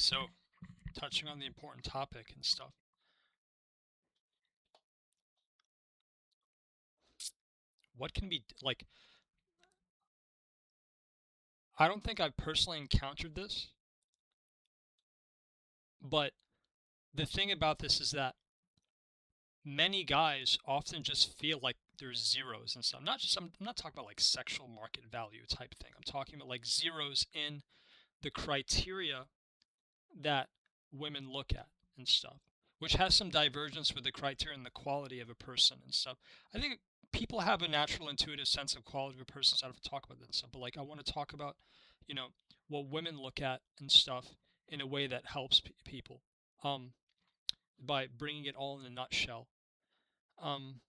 So, touching on the important topic and stuff. What can be like? I don't think I've personally encountered this, but the thing about this is that many guys often just feel like there's zeros and stuff. I'm not talking about like sexual market value type thing. I'm talking about like zeros in the criteria that women look at and stuff, which has some divergence with the criteria and the quality of a person and stuff. I think people have a natural intuitive sense of quality of a person, so I don't have to talk about that and stuff. But like, I want to talk about, you know, what women look at and stuff in a way that helps people, um, by bringing it all in a nutshell. Um,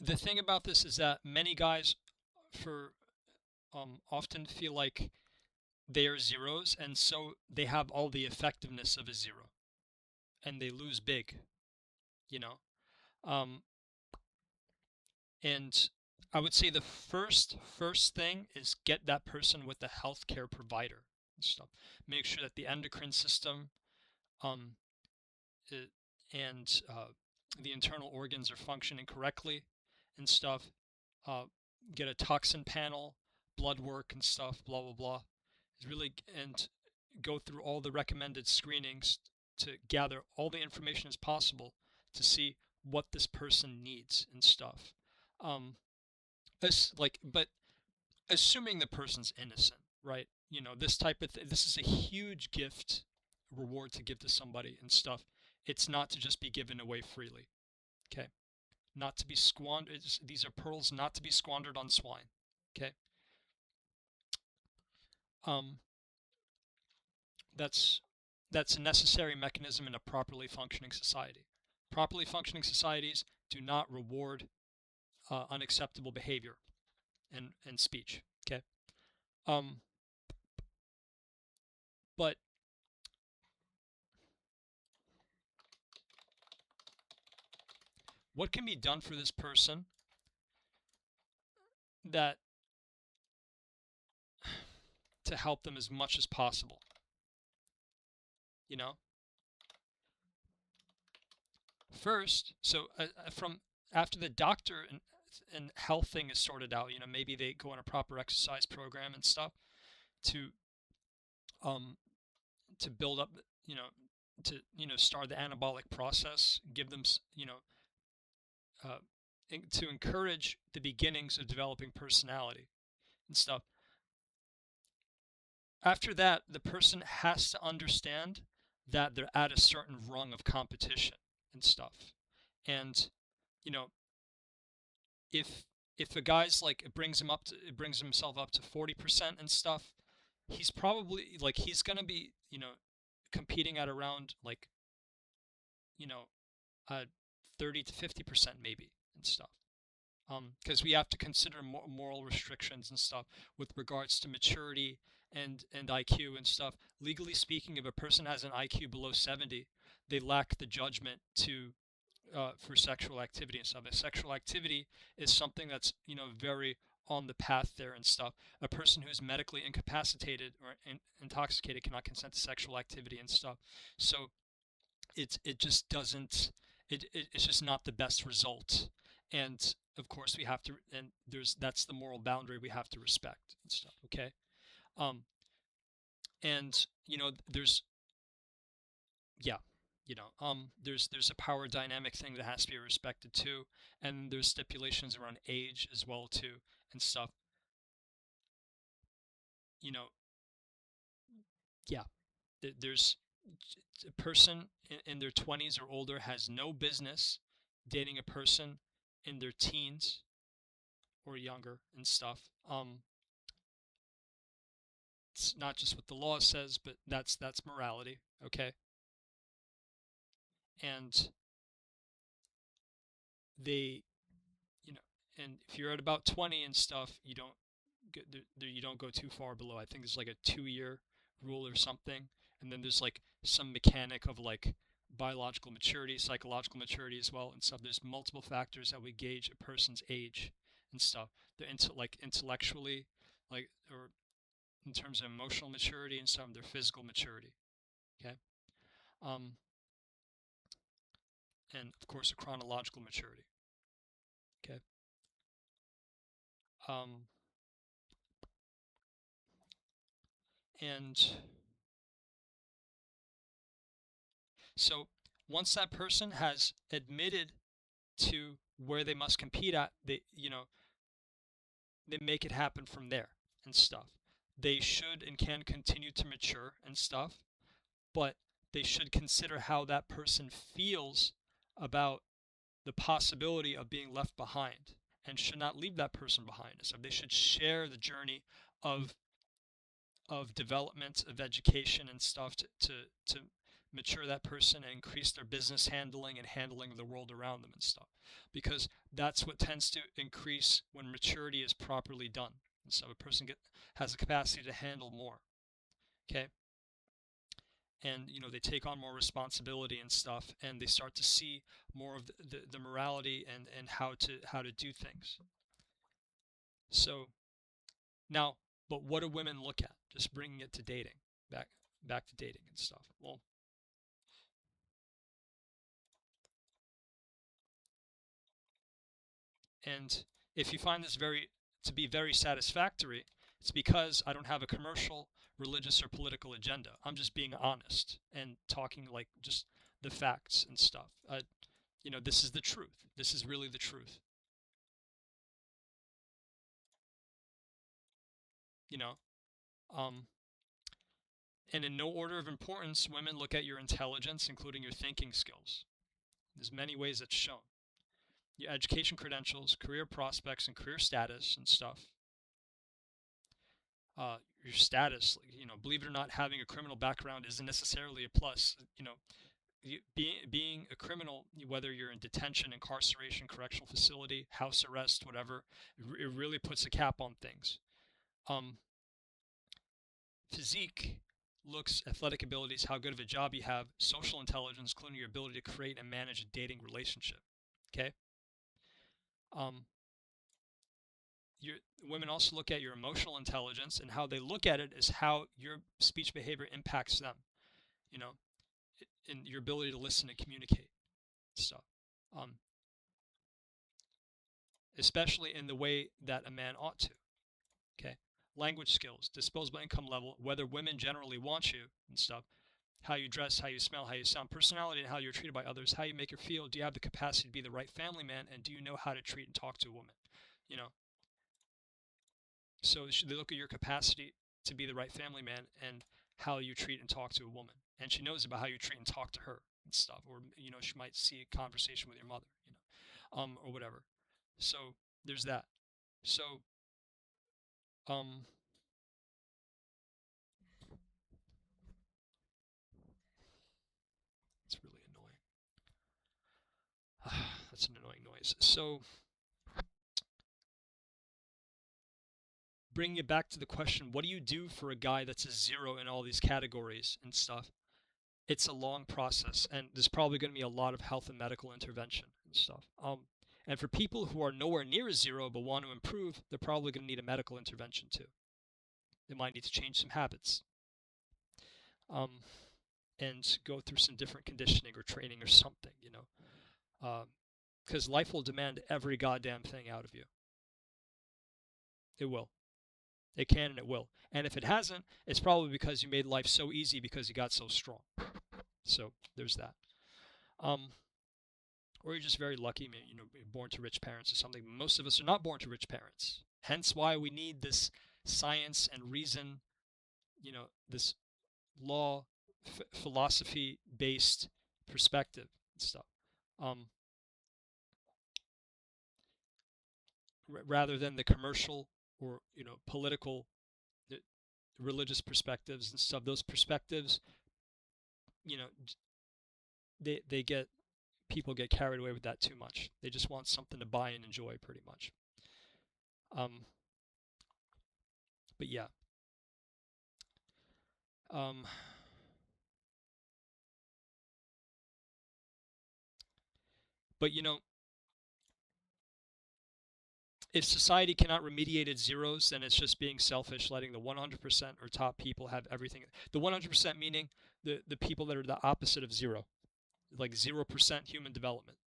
the thing about this is that many guys, for often feel like they are zeros, and so they have all the effectiveness of a zero, and they lose big, you know. Um, and I would say the first thing is get that person with a healthcare provider and stuff. Make sure that the endocrine system, um, it, and the internal organs are functioning correctly and stuff. Uh, get a toxin panel, blood work and stuff. Blah blah blah. Is really and go through all the recommended screenings to gather all the information as possible to see what this person needs and stuff. Um, but assuming the person's innocent, right? This type of this is a huge gift, reward to give to somebody and stuff. It's not to just be given away freely. Okay, not to be squandered. These are pearls not to be squandered on swine. Okay. Um, that's that's a necessary mechanism in a properly functioning society. Properly functioning societies do not reward unacceptable behavior and speech. Okay. Um, but what can be done for this person that to help them as much as possible? You know, first, so from after the doctor and health thing is sorted out, maybe they go on a proper exercise program and stuff to um to build up, you know, to start the anabolic process, give them, uh, to encourage the beginnings of developing personality and stuff. After that, the person has to understand that they're at a certain rung of competition and stuff. And you know, if if a guy's like it brings himself up to 40% and stuff, he's probably like he's gonna be competing at around like you know uh 30 to 50% maybe and stuff. Because we have to consider moral restrictions and stuff with regards to maturity and IQ and stuff. Legally speaking, if a person has an IQ below 70, they lack the judgment to for sexual activity and stuff. And sexual activity is something that's very on the path there and stuff. A person who's medically incapacitated or intoxicated cannot consent to sexual activity and stuff. So it just doesn't it's just not the best result. And of course we have to, and that's the moral boundary we have to respect and stuff. Okay. um and there's yeah, there's a power dynamic thing that has to be respected too, and there's stipulations around age as well too and stuff. you know yeah, there's a person in their 20s or older has no business dating a person in their teens or younger and stuff. It's not just what the law says, but that's morality. Okay. And they, you know, and if you're at about 20 and stuff, you don't go too far below. I think there's like a 2-year rule or something, and then there's like some mechanic of like biological maturity, psychological maturity as well, and stuff. There's multiple factors that would gauge a person's age and stuff. They're like intellectually, like or in terms of emotional maturity and some of their physical maturity. Okay, and of course a chronological maturity. Okay. And so once that person has admitted to where they must compete at, they make it happen from there and stuff. They should and can continue to mature and stuff, but they should consider how that person feels about the possibility of being left behind, and should not leave that person behind. So they should share the journey of development, of education and stuff to mature that person and increase their business handling and handling of the world around them and stuff. Because that's what tends to increase when maturity is properly done. And so a person has the capacity to handle more. Okay? And they take on more responsibility and stuff, and they start to see more of the morality and how to do things. So now, but what do women look at? Just bringing it to dating, back to dating and stuff. Well, and if you find this to be very satisfactory, it's because I don't have a commercial, religious, or political agenda. I'm just being honest and talking like just the facts and stuff. This is the truth. This is really the truth. And in no order of importance, women look at your intelligence, including your thinking skills. There's many ways it's shown. Your education credentials, career prospects, and career status and stuff. Your status, believe it or not, having a criminal background isn't necessarily a plus. Being a criminal, whether you're in detention, incarceration, correctional facility, house arrest, whatever, it really puts a cap on things. Physique, looks, athletic abilities, how good of a job you have, social intelligence, including your ability to create and manage a dating relationship. Okay. Women also look at your emotional intelligence, and how they look at it is how your speech behavior impacts them. In your ability to listen and communicate stuff. Especially in the way that a man ought to. Okay. Language skills, disposable income level, whether women generally want you and stuff, how you dress, how you smell, how you sound, personality, and how you're treated by others, how you make her feel. Do you have the capacity to be the right family man, and do you know how to treat and talk to a woman? So they look at your capacity to be the right family man and how you treat and talk to a woman, and she knows about how you treat and talk to her and stuff, or she might see a conversation with your mother, or whatever. So there's that. So it's really annoying. That's an annoying noise. So bringing it back to the question, what do you do for a guy that's a 0 in all these categories and stuff? It's a long process, and there's probably going to be a lot of health and medical intervention and stuff. And for people who are nowhere near a 0 but want to improve, they're probably going to need a medical intervention too. They might need to change some habits, and go through some different conditioning or training or something, because life will demand every goddamn thing out of you. It will. It can and it will. And if it hasn't, it's probably because you made life so easy because you got so strong. So there's that. Or you're just very lucky, maybe, you're born to rich parents or something. Most of us are not born to rich parents. Hence why we need this science and reason, this law, philosophy-based perspective and stuff. Rather than the commercial or political, religious perspectives and stuff. Those perspectives, people get carried away with that too much. They just want something to buy and enjoy, pretty much. But yeah. But if society cannot remediate its zeros, then it's just being selfish, letting the 100% or top people have everything. The 100% meaning the people that are the opposite of zero, like 0% human development,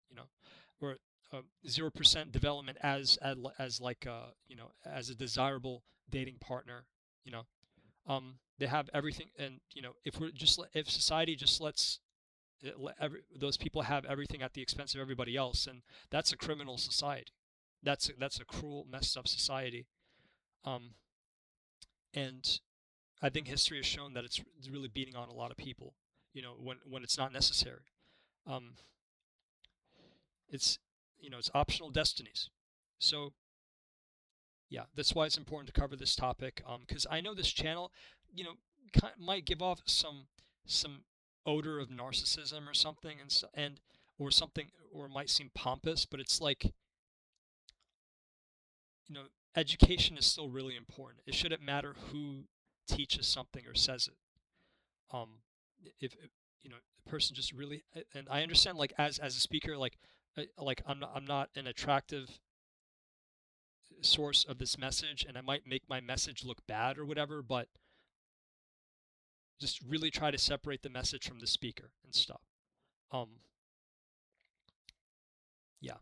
or 0% development as like as a desirable dating partner, you know. They have everything, and if society just lets those people have everything at the expense of everybody else, and that's a criminal society. That's a cruel, messed up society. Um, and I think history has shown that it's really beating on a lot of people. When it's not necessary. Um, it's it's optional destinies. So yeah, that's why it's important to cover this topic. Because I know this channel, you know, might give off some odor of narcissism or something, and or something, or it might seem pompous, but it's like, education is still really important. It shouldn't matter who teaches something or says it. Um, if the person just really, and I understand, like, as a speaker, like I'm not an attractive source of this message, and I might make my message look bad or whatever, but just really try to separate the message from the speaker and stuff. Um, yeah.